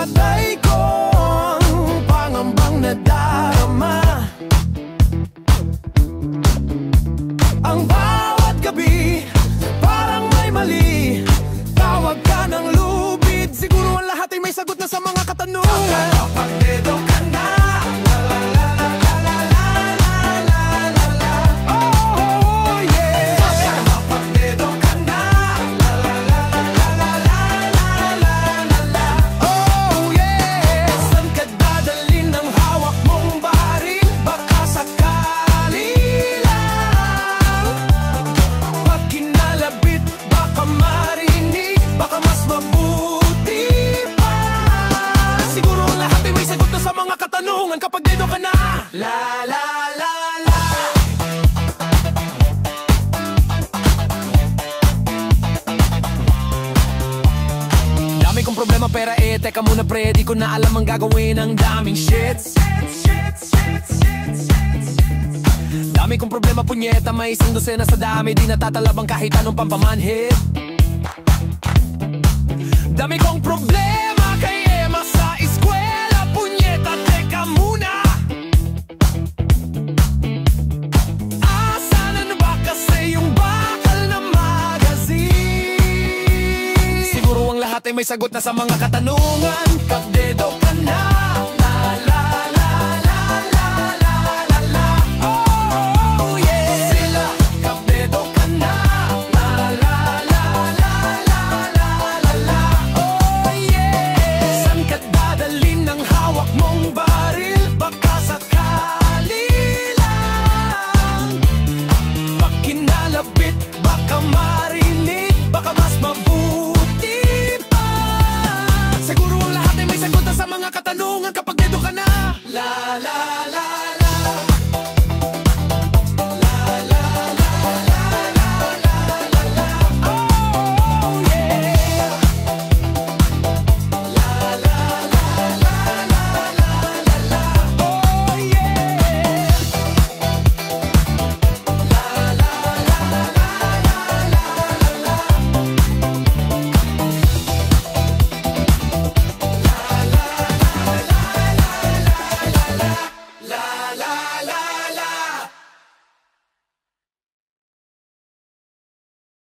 namatay kong pangambang nadarama. Ang bawat gabi parang may mali. Tawag ka ng lubid, siguro ang lahat ay may sagot na sa mga katanungan. Kapagdedo ka na, la la la la la la la la la la. Oh yeah. Kapagdedo ka na, la la la la la la la la la la. Oh yeah. Saan ka dadalhin ng hawak mong baril? Baka sakali lang pag kinalabit, baka marinig, baka mas mabuti pa. Siguro ang lahat ay may sagot na sa mga katanungan kapag dito ka na. La la la la. Dami kong problema pera teka muna pre, di ko na alam ang gagawin ng daming shit. Dami kong problema punyeta, may isang dosena sa dami, di natatalabang kahit anong pampamanhid. Dami kong problema kay Emma sa eskwela, punyeta, teka muna. Asan na ba kasi yung bakal na magazine? Siguro ang lahat ay may sagot na sa mga katanungan. Kapdedo ka na.